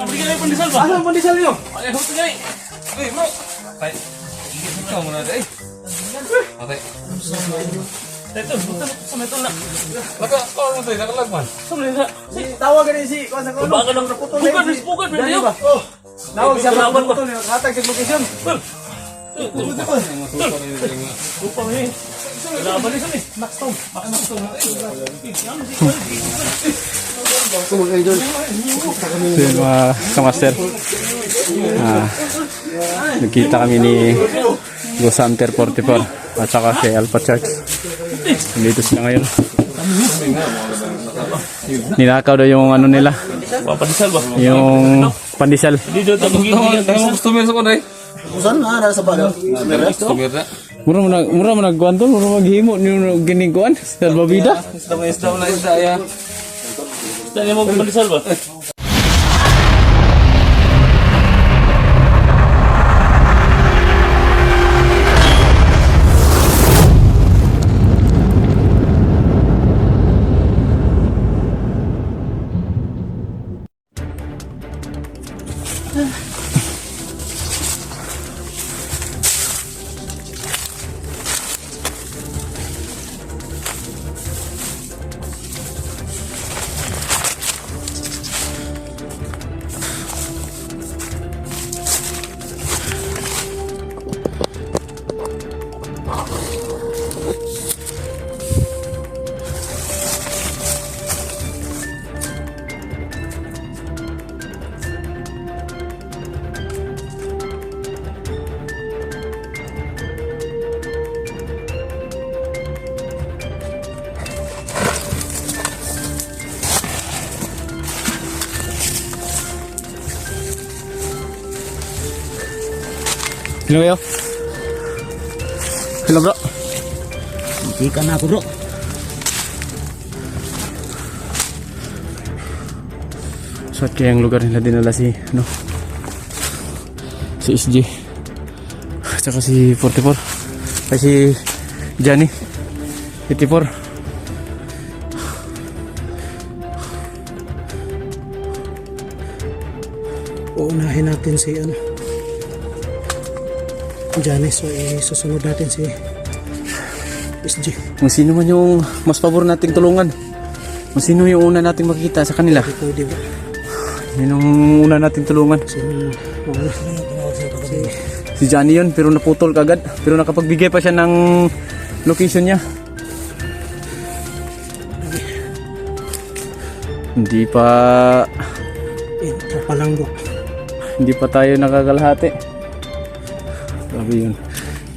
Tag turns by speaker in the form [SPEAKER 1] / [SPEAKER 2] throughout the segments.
[SPEAKER 1] Bigyan yung pandesal ba? Ano pandesal nyo? Ay, huwag tigay. Uy, bro. Ay, ikaw muna day. Okay. Ito, sama ito na. Nakakawal mo tayo, nakalagman. Sama nila.
[SPEAKER 2] Tawag ka rin si Kuasa Kono.
[SPEAKER 1] Baka ng pugad, pwede yun.
[SPEAKER 2] Tawag siya sa putol, nakatag sa location.
[SPEAKER 1] Lupa mo yun. Laban niya kami. Maxstone.
[SPEAKER 3] So yun mga kamaster, nagkita kami ni Ghost Hunter 44 at saka si Alpha Church. Dito sila ngayon. Ninakaw daw yung ano nila,
[SPEAKER 1] Pandesal ba?
[SPEAKER 3] yung pandesal.
[SPEAKER 1] Dito tayo magiging.
[SPEAKER 2] Tama customer sa kunay.
[SPEAKER 3] Mura mo nagkuhan to, mura maghimo yung ginikuan sa babida.
[SPEAKER 2] Isda na isda ya.
[SPEAKER 1] Gusto niya mag-pandesal ba?
[SPEAKER 3] Hello kayo? Hello bro.
[SPEAKER 2] Ikan na ako bro.
[SPEAKER 3] So at kaya yung lugar nila dinala si ano, si SG at saka si 44 ay si Johnny 84.
[SPEAKER 2] Uunahin natin si ano Janice, so susunod natin si SG.
[SPEAKER 3] Kung sino man yung mas pabor nating tulungan, kung sino yung una nating makikita sa kanila,
[SPEAKER 2] Pwede ba?
[SPEAKER 3] yun yung una nating tulungan. Si Johnny yun, pero naputol kagad, pero nakapagbigay pa siya ng location niya. Hindi pa
[SPEAKER 2] Trapalanggo.
[SPEAKER 3] hindi pa tayo nakakalahati. Grabe yun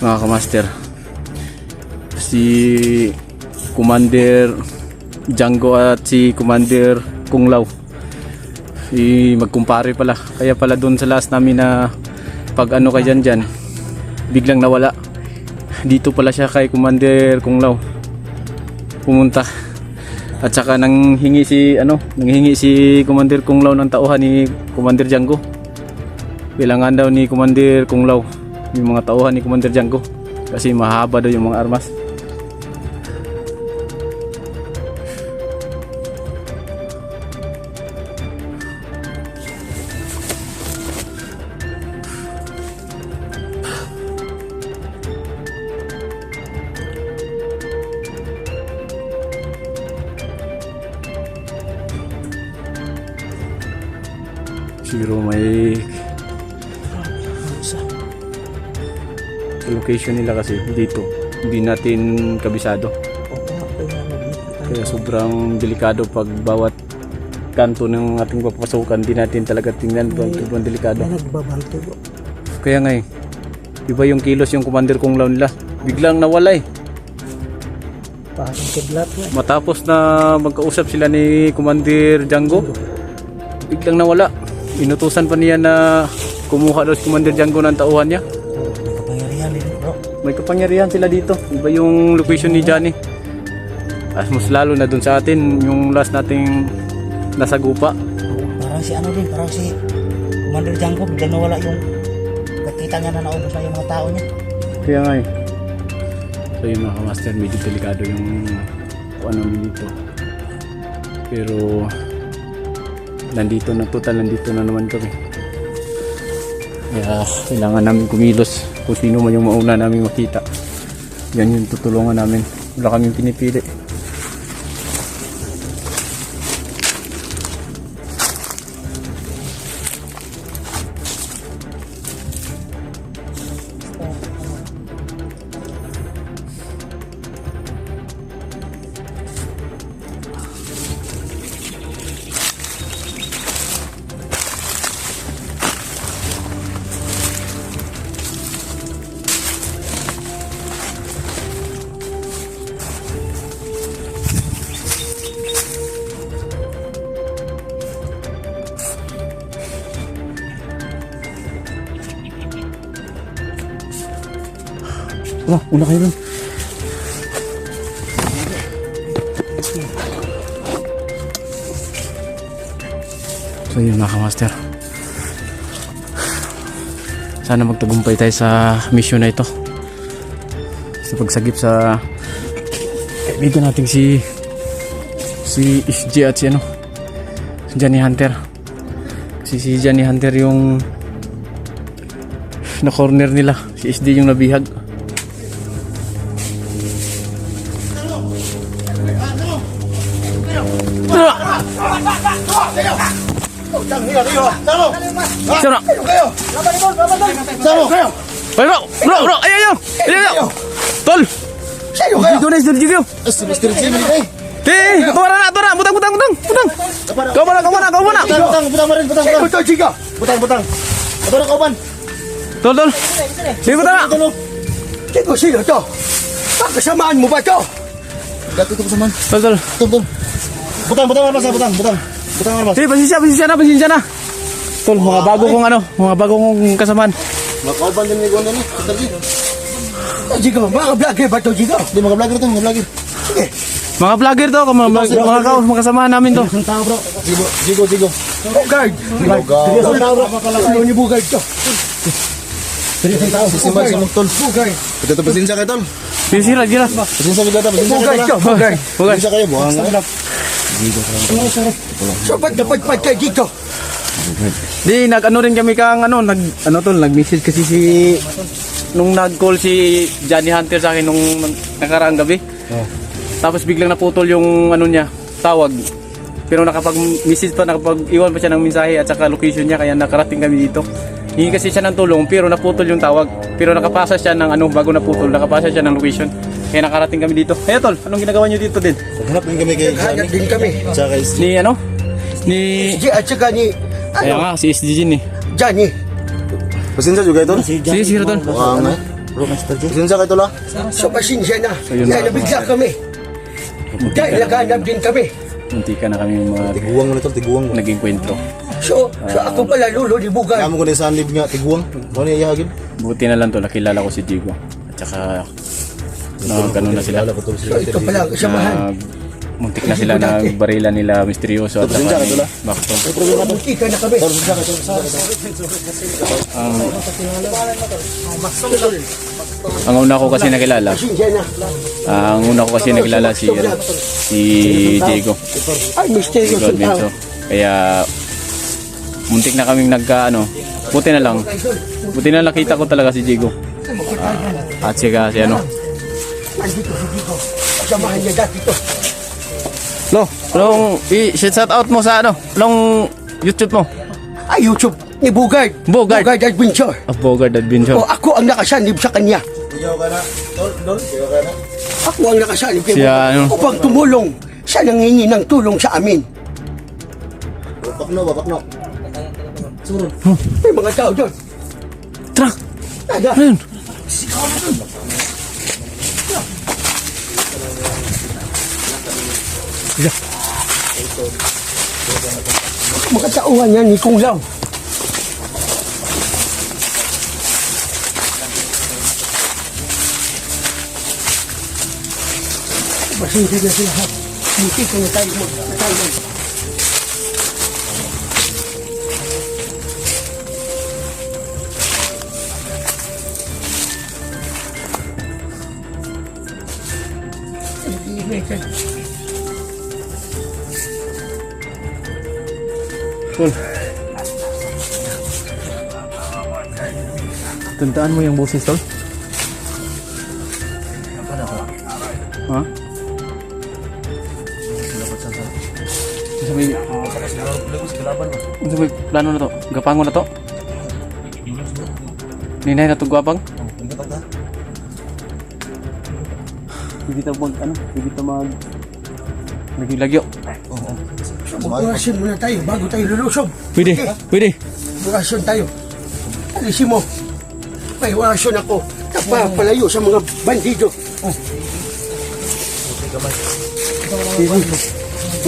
[SPEAKER 3] mga kamaster. Si Commander Django at si Commander Kung Lao magkumpare pala, kaya pala doon sa last namin na pag ano kay dyan biglang nawala. Dito pala siya kay Commander Kung Lao pumunta, at saka nanghingi si Commander Kung Lao ng tauhan ni Commander Django. Kailangan daw ni Commander Kung Lao yung mga tauhan ni Commander Django kasi mahaba daw yung mga armas. Siguro may location nila kasi dito hindi natin kabisado, kaya sobrang delikado pag bawat kanto ng ating papasukan. Hindi natin talaga tingnan, sobrang delikado. Kaya nga iba yung kilos yung Commander Kung Lao nila, biglang nawala matapos na magkausap sila ni Commander Django, biglang nawala. Inutusan pa niya na kumuha daw si Commander Django ng tauhan niya. May kapangyarihan sila dito. Iba yung location ni Johnny. Mas lalo na dun sa atin, yung last nating nasagupa.
[SPEAKER 2] Parang si parang si Commander Django, biglang nawala yung nakita niya na naubos na yung mga tao niya.
[SPEAKER 3] Kaya nga So yung mga master, medyo delikado yung ano dito. Pero nandito na naman kami. Kaya kailangan namin kumilos kung sino man yung mauna namin makita. Yan yung tutulungan namin. Wala kaming pinipili. Una kayo dun. So yun mga kamaster, sana magtagumpay tayo sa mission na ito, sa pagsagip sa kaibigan natin si SG at si Johnny Hunter. Si Johnny Hunter yung na corner nila, si SD yung nabihag. Sana. Bro, ayo. Tol. Dito na, dito.
[SPEAKER 2] Mr. Jimmy,
[SPEAKER 3] Butang. Kau mana.
[SPEAKER 2] Butang. Abang kauban.
[SPEAKER 3] Tol. Sini butang.
[SPEAKER 2] Kiko sino to? Pagkasamaan mo ba to? Dati ito kasamaan.
[SPEAKER 3] Tol.
[SPEAKER 2] Butang armas. Butang armas.
[SPEAKER 3] Sige, pasensya na. Tol, mga bago kong kasamaan.
[SPEAKER 2] Mga kauban din ni Gonda ni. Jigo, mga vlogger ba to, Jigo? Di mga vlogger to, mga vlogger. Sige.
[SPEAKER 3] Mga vlogger to, mga kasamahan namin to.
[SPEAKER 2] Isang tao bro. Jigo. Bugard. Isang tao bro. Ano ni Bugard to? Isang tao. Simbal sa mga tol. Bugard. Ito pasensya kayo tol.
[SPEAKER 3] Sira.
[SPEAKER 2] Pasensya kayo.
[SPEAKER 3] Bugard.
[SPEAKER 2] Pasensya kayo. Buhang nga. So ba't napagpad kayo dito?
[SPEAKER 3] Di, rin kami kang nag-message kasi nung nag-call si Johnny Hunter sa akin nung nakaraang gabi. Tapos biglang naputol yung niya, tawag. Pero nakapag-message pa, nakapag-iwan pa siya ng mensahe at saka location niya, kaya nakarating kami dito. Hingi kasi siya ng tulong pero naputol yung tawag. Pero nakapasa siya ng bago naputol, nakapasa siya ng location. Kaya nakarating kami dito. Kaya tol, anong ginagawa niyo dito din?
[SPEAKER 2] Hanap din kami kay Hanap din kami. Tsaka
[SPEAKER 3] Ni
[SPEAKER 2] at saka ni
[SPEAKER 3] kaya nga, si SDG ni
[SPEAKER 2] Johnny. Pasensya juga ito?
[SPEAKER 3] Sige, tol.
[SPEAKER 2] Buhang nga. Pasensya kayo tol ha? So pasensya na. Kaya nabigla kami. Dahil naghanap din kami.
[SPEAKER 3] Munti ka na kami mga
[SPEAKER 2] Tiguang mo na tol, tiguang mo.
[SPEAKER 3] naging kwentro.
[SPEAKER 2] So ako pala lulo di Bugard.
[SPEAKER 4] Kamu ko na sa anlib nga, tiguang. Ano niya ihagin?
[SPEAKER 3] Buti na lang to, nakilala ko si Diego. At saka gano'n na sila.
[SPEAKER 2] So ito pala ang kasamahan.
[SPEAKER 3] Muntik na sila na barila nila misteryoso at saka ni Bakto.
[SPEAKER 2] Munti ka na kami.
[SPEAKER 3] Ang una ko kasi nakilala,
[SPEAKER 2] Pasensya na.
[SPEAKER 3] si Diego.
[SPEAKER 2] Ay, misteryo
[SPEAKER 3] Diego
[SPEAKER 2] sa tao.
[SPEAKER 3] Advenso. Kaya muntik na kaming buti na lang nakita ko talaga si Diego. At saka si
[SPEAKER 2] Andito si Diego. Kasamahan niya dati to.
[SPEAKER 3] shout out mo sa YouTube mo.
[SPEAKER 2] Ay, YouTube ni Bugard.
[SPEAKER 3] Bugard.
[SPEAKER 2] Adventure.
[SPEAKER 3] Bogard Adventure.
[SPEAKER 2] O ako ang nakasanib sa kanya.
[SPEAKER 4] Tigaw ka na. Tol, tigaw ka na.
[SPEAKER 2] Ako ang nakasanib kay
[SPEAKER 3] Siya,
[SPEAKER 2] Bugard. Upang tumulong. Siya nangingi ng tulong sa amin.
[SPEAKER 4] Bakno. Surun.
[SPEAKER 2] May mga tao doon.
[SPEAKER 3] Tara!
[SPEAKER 2] Tada.
[SPEAKER 3] Ayun!
[SPEAKER 2] Mga tauhan yan ni Kung Lao. Pasensya na sila ha. Munti ka na tayo mag-Thailand.
[SPEAKER 3] Tol. Tandaan mo yung boses, Tol. Ha? Sabi, sabi, plano na to. Gapangon na to. Ninay na to gapang. Hindi to mag, ano, hindi to mag lagyo.
[SPEAKER 2] Mag-orasyon muna tayo bago tayo lulusob.
[SPEAKER 3] Pwede, pwede.
[SPEAKER 2] Orasyon tayo. Alisin mo. May orasyon ako. Napapalayo sa mga bandido.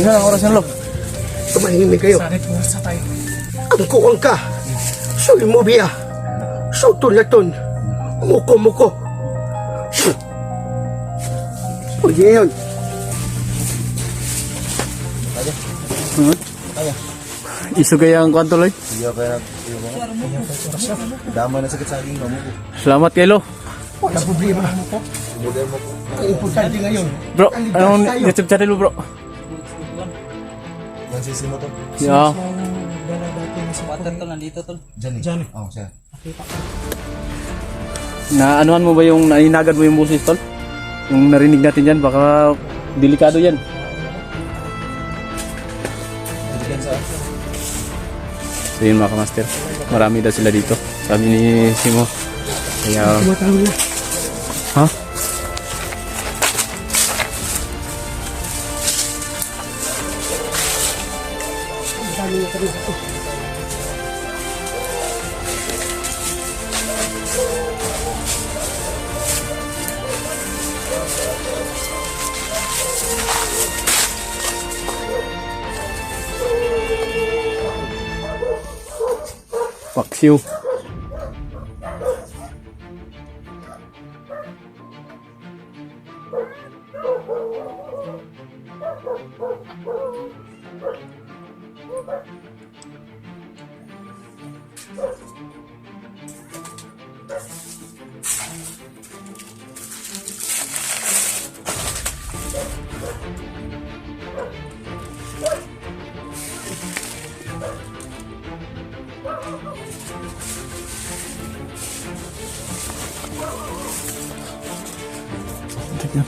[SPEAKER 3] Ano ang oras ng lo?
[SPEAKER 2] Tumahimik kayo. Ang kuwang ka. Soy mo biya. Sotulaton. Muko-muko. Pwede yun.
[SPEAKER 3] Isugay ang kwanto, Loy.
[SPEAKER 4] Iya kaya dama na sakit sa aking mamu ko.
[SPEAKER 3] Salamat kay Lo.
[SPEAKER 2] Wala problema.
[SPEAKER 4] Model mo ko.
[SPEAKER 2] Ang importante ngayon.
[SPEAKER 3] Bro,
[SPEAKER 2] ang ligtas
[SPEAKER 3] anong
[SPEAKER 2] tayo.
[SPEAKER 3] YouTube channel mo, bro?
[SPEAKER 4] Yan sisi mo to.
[SPEAKER 3] Yeah.
[SPEAKER 1] Water tol, nandito tol.
[SPEAKER 4] Johnny. Oh, siya.
[SPEAKER 3] Na anuhan mo ba yung nainagad mo yung boses, Tol? Yung narinig natin dyan, baka delikado yan.
[SPEAKER 4] Bigyan sa
[SPEAKER 3] So yun mga kamaster, marami daw sila dito. Sabi ni Simo. Kaya,
[SPEAKER 2] Tumatawag na.
[SPEAKER 3] ha?
[SPEAKER 2] Ang dami na kami dito.
[SPEAKER 3] Paksiw. Tignan.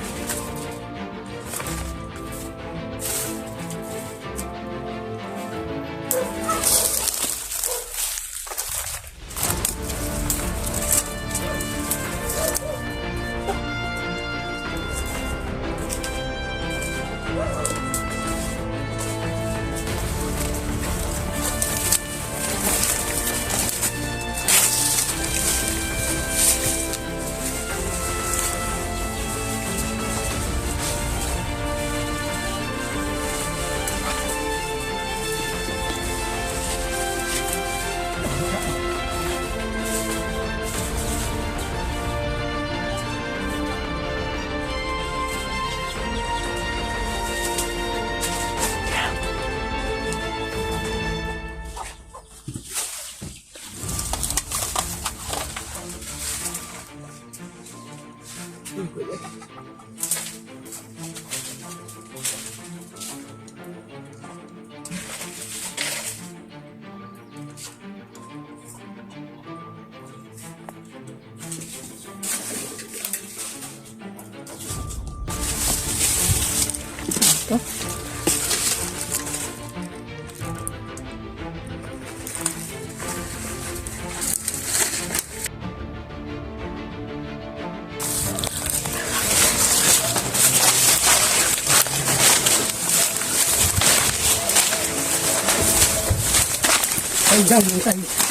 [SPEAKER 2] Ay, dami tayo.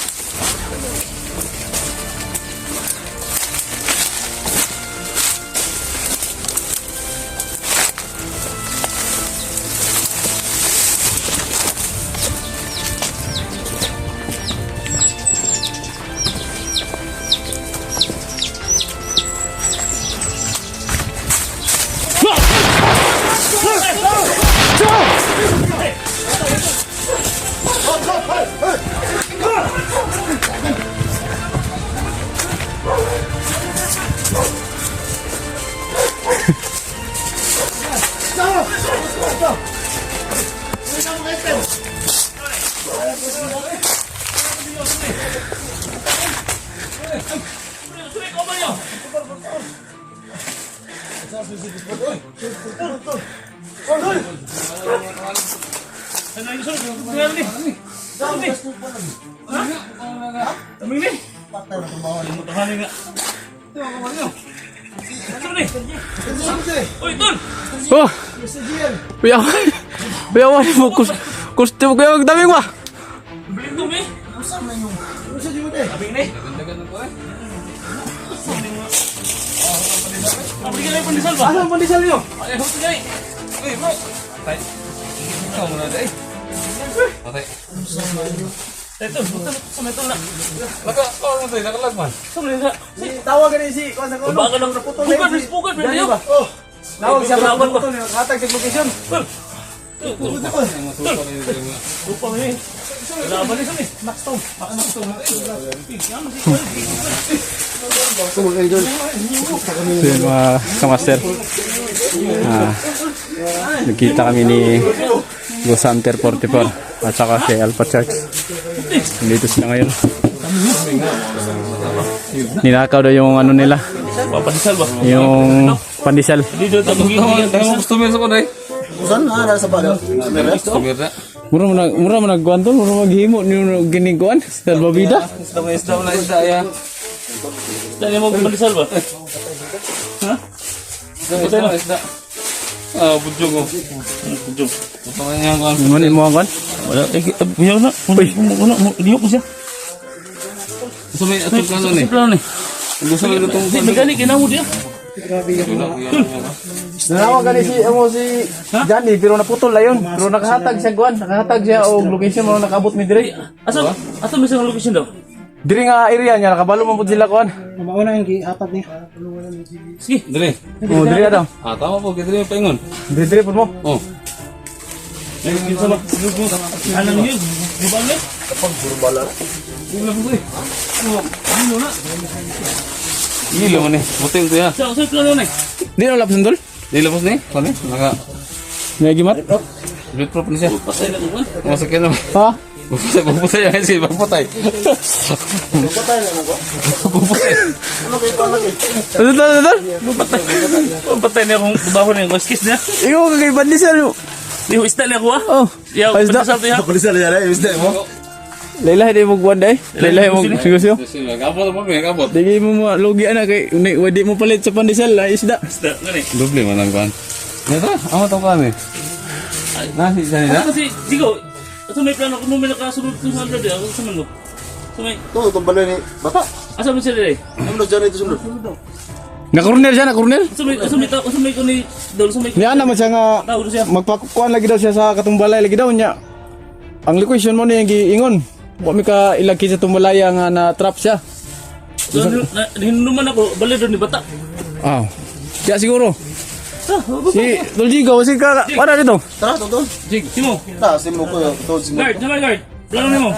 [SPEAKER 3] Oh! Kuyawan! Kuyawan mo! Kusti mo kuyawan! Daming ba?
[SPEAKER 1] Asan pandesal niyo? Ay, huwag gay. Uy, bro. Tay. Ikaw muna, day. Patay. Ito, sa metal na. Naka-ano tayo, nakalagman. Saan na?
[SPEAKER 2] Tawagan niya si Kuan sa Kulo.
[SPEAKER 1] Baka lang naputol. Pugad, pwede yun.
[SPEAKER 2] Oh. Tawag siya sa Kulo. Hatag sa location.
[SPEAKER 1] Lupa mo eh. Laban niya saan eh. Maxstone.
[SPEAKER 3] So yun mga kamaster, nagkita kami ni Ghost Hunter 44 at saka si Alpha Church. Dito sila ngayon. Ninakaw daw yung ano nila,
[SPEAKER 1] Pandesal ba?
[SPEAKER 3] yung pandesal.
[SPEAKER 1] Dito tayo mo customer sa kunay.
[SPEAKER 2] Saan na? Nasa balo.
[SPEAKER 1] Customer na.
[SPEAKER 3] Mura mo nagkuhan to, mura maghimo niyo giniguan sa babida.
[SPEAKER 1] Isda ya. Isda mo pandesal ba? Ha? Isda. Ah, bujong oh. Bujong. Ito nga kuan.
[SPEAKER 3] Mani mo kan?
[SPEAKER 1] Wala buyaw na. Wala diyo ko siya. So may atul plano ni. Plano ni. Gusto mo itong mekanik kinamo dia.
[SPEAKER 3] Nanawagan ni si Johnny pero naputol na yun. Pero nakahatag siya guan, nakahatag siya og location mo nakabot mi dire.
[SPEAKER 1] Asa may isang location daw?
[SPEAKER 3] Dire nga area niya nakabalo man pud sila kuan.
[SPEAKER 2] Mauna yung apat ni.
[SPEAKER 1] Sige, dali.
[SPEAKER 3] Oh, dire daw.
[SPEAKER 1] Ah, tama po, kita yung paingon.
[SPEAKER 3] Dire pud mo.
[SPEAKER 1] Oh. Lagi sama. Alam niyo, di ba ni?
[SPEAKER 2] Kapag burbalan.
[SPEAKER 1] Hindi mo eh. Ano na? Hindi mo ni. Buti ito ya. Sa plano ni.
[SPEAKER 3] Di na lapos ndol.
[SPEAKER 1] Di labas ni. Kani? Naka
[SPEAKER 3] Ngagimat.
[SPEAKER 1] bulletproof ni siya. Pasay na ko. Masakyan na.
[SPEAKER 3] Ha?
[SPEAKER 1] Bupusay yan si Baputay.
[SPEAKER 2] Patay na ako.
[SPEAKER 1] Bupusay.
[SPEAKER 3] Dol.
[SPEAKER 1] Buputay niya kung babaho niya. Kung skis niya.
[SPEAKER 3] Ikaw kagay bandisal mo.
[SPEAKER 1] Di ko isda niya ko ah.
[SPEAKER 3] Oh.
[SPEAKER 1] Yaw,
[SPEAKER 3] Isda.
[SPEAKER 1] pandesal to ya.
[SPEAKER 2] Pulisan na yan. Isda mo.
[SPEAKER 3] Lailay di mo guwan day. Lailay mo sigusyo.
[SPEAKER 1] Kapot mo, kapot.
[SPEAKER 3] Digi mo lugi ana kay wadi mo palit sa pandesal la isda.
[SPEAKER 1] Isda, gani. Doble man ang kuhan. Ito, ako ito kuhan eh. Nasi, saan nila?
[SPEAKER 5] Kasi, digo, ito may plano kung may nakasunod ito sa already, ako sa manlo. So may,
[SPEAKER 2] Ito, itong balay ni Bata.
[SPEAKER 5] asa mo sila eh?
[SPEAKER 2] Ano na dyan ito sunod?
[SPEAKER 3] Na-corner siya, na-corner.
[SPEAKER 5] Asa may ko ni, dolo sa may,
[SPEAKER 3] Niya naman siya nga
[SPEAKER 5] tao siya.
[SPEAKER 3] magpakuan lagi daw siya sa katumbalay lagi daw niya. Ang location mo niya giingon. Wa mi ka ilagi sa tumbalaya nga na trap siya.
[SPEAKER 5] So, hinuman ako, bali doon ni Bata.
[SPEAKER 3] Ah. Siya siguro. Si Doljigo, si ka para dito.
[SPEAKER 2] Tara, ito doon.
[SPEAKER 5] Jig, Simo,
[SPEAKER 2] Ta, simo ko yun. Ito, simo.
[SPEAKER 5] guard, sama guard. Plano nimo.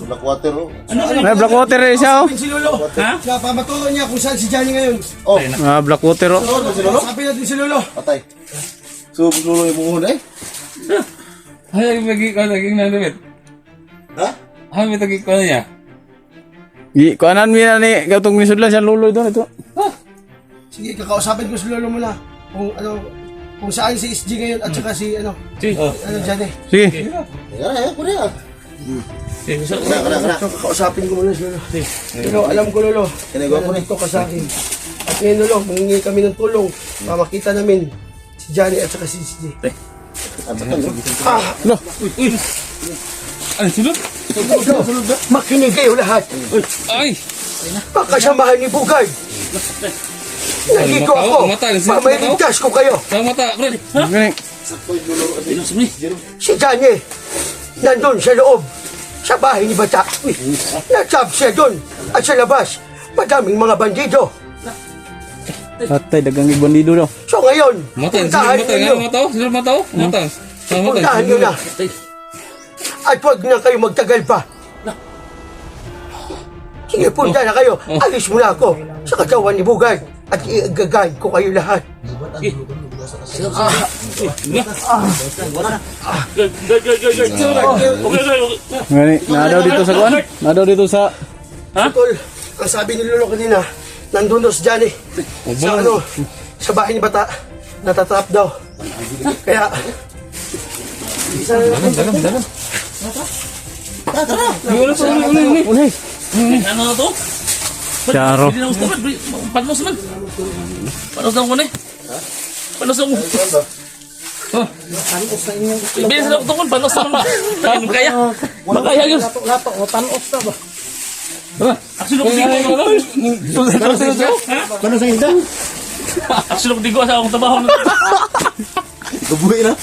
[SPEAKER 2] Black water. Oh.
[SPEAKER 3] May Blackwater rin siya oh.
[SPEAKER 6] Si Lolo.
[SPEAKER 5] Ha?
[SPEAKER 6] Siya, pamatulong niya kung saan si Johnny ngayon.
[SPEAKER 2] Oh,
[SPEAKER 3] Ah, Blackwater oh.
[SPEAKER 2] ano si Lolo?
[SPEAKER 6] Sabi natin si Lolo.
[SPEAKER 2] Patay. So, Lolo yung muhon eh.
[SPEAKER 1] Ay, lagi ka naging nanawit.
[SPEAKER 2] Ha?
[SPEAKER 1] Ay, may tagig ko niya.
[SPEAKER 3] Gi kuanan mi na ni gatong misudlan siya luloy doon ito.
[SPEAKER 6] Sige, kakausapin ko si Lolo muna. Kung saan si SG ngayon at saka si Johnny.
[SPEAKER 3] Sige.
[SPEAKER 2] Yan eh, kuya. Kaya.
[SPEAKER 6] Kakausapin ko muna si Lolo. Pero alam ko Lolo,
[SPEAKER 2] Kinagawa ko na
[SPEAKER 6] ito ka sa akin. At ngayon Lolo, mangingi kami ng tulong para makita namin si Johnny at saka si SG.
[SPEAKER 3] No.
[SPEAKER 1] Ano, sunod?
[SPEAKER 6] Makinig kayo lahat.
[SPEAKER 1] Ay!
[SPEAKER 6] Pakasamahan ni Bugay. Nandito ako. Mamaligtas ko kayo.
[SPEAKER 1] Sa mata, bro.
[SPEAKER 3] Gani.
[SPEAKER 6] Si Johnny, nandun sa loob, sa bahay ni Bata. Natsab siya doon. At sa labas, madaming mga bandido.
[SPEAKER 3] Tatay dagang bandido daw.
[SPEAKER 6] So ngayon,
[SPEAKER 1] Mata,
[SPEAKER 6] puntahan
[SPEAKER 1] sunod mata.
[SPEAKER 6] ninyo.
[SPEAKER 1] Mata, sunod mata. Mata.
[SPEAKER 6] Puntahan nyo na. At huwag na kayo magtagal pa. Sige, punta na kayo. Alis muna ako sa katawan ni Bugay. At iagagay ko kayo lahat.
[SPEAKER 3] Ngani, nadaw dito sa kuan? Nadaw dito sa
[SPEAKER 6] Tol, ang sabi ni Lolo kanina, nandun daw si Johnny. Sa ano, sa bahay ni Bata, natatrap daw. Kaya, isa na natin.
[SPEAKER 3] Unay.
[SPEAKER 5] Ano na to?
[SPEAKER 3] Charo.
[SPEAKER 5] Hindi na gusto man. Panos man. Panos daw ko na eh. Panos daw ko. Bilis na ko tungkol. Panos naman. Kaya. Makaya yun. Actually, ko digo.
[SPEAKER 2] Paano sa inda?
[SPEAKER 5] Actually, ko digo sa akong trabaho.
[SPEAKER 2] Gabuhi na.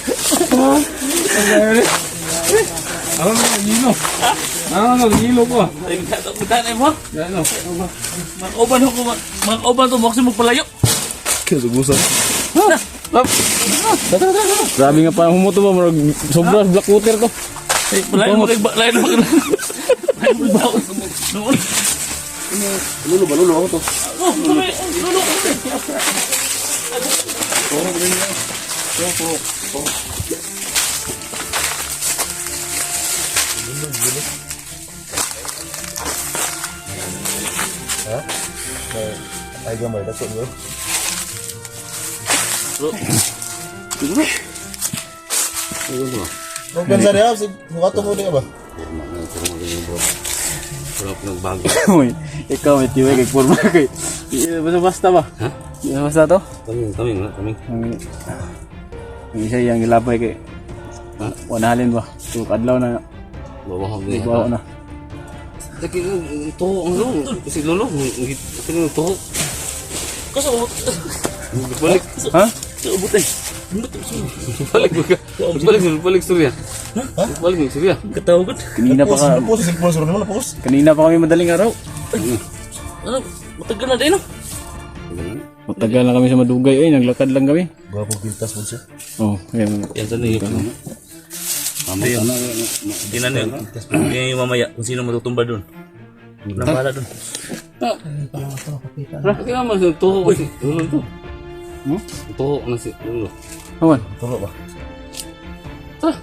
[SPEAKER 3] Nagilo ko.
[SPEAKER 5] Ay, magkana mo. Mga kauban ko. Mga kauban to. Maksimo magpalayo.
[SPEAKER 2] Kasugusan.
[SPEAKER 3] Grabe nga pa humuto ba murag sobra black water ko.
[SPEAKER 5] Lain mo lain mo. Lain mo ba? Noon.
[SPEAKER 2] Lulo ako to.
[SPEAKER 5] Oh, sabi. Lulo.
[SPEAKER 2] Ay, gamay. That's what Kung gansa niya, mukato mo din ba?
[SPEAKER 3] Uy, ikaw may tiwag kay forma kay. Basta ba? Ha? Basta to?
[SPEAKER 1] Kaming.
[SPEAKER 3] Ang isa yang ilabay kay wanahalin ba? So kadlaw na
[SPEAKER 1] Bawahog
[SPEAKER 3] ibaw na.
[SPEAKER 1] Taki tuho ang lolo. Si lolo, kasi tuho.
[SPEAKER 5] Kasi
[SPEAKER 1] Balik.
[SPEAKER 3] Ha?
[SPEAKER 5] ubot ay.
[SPEAKER 1] Balik surya. Balik surya.
[SPEAKER 5] Katawag.
[SPEAKER 3] Kanina pa ka,
[SPEAKER 2] Post, sponsor naman na post.
[SPEAKER 3] kanina pa kami madaling araw.
[SPEAKER 5] Ano? Matagal na din no?
[SPEAKER 3] Matagal na kami sa Madugay, ay naglakad lang kami.
[SPEAKER 2] Gwapo pintas mo siya.
[SPEAKER 3] Oh, yan.
[SPEAKER 1] Yan sa niyo. Mamaya na.
[SPEAKER 5] Tinan yun. Tingnan yung mamaya kung sino matutumba doon. Nabala doon.
[SPEAKER 1] Kaya naman sa tuho kasi lolo to. Tuho na si lolo.
[SPEAKER 3] Awan.
[SPEAKER 2] Tulo ba?
[SPEAKER 1] Tara.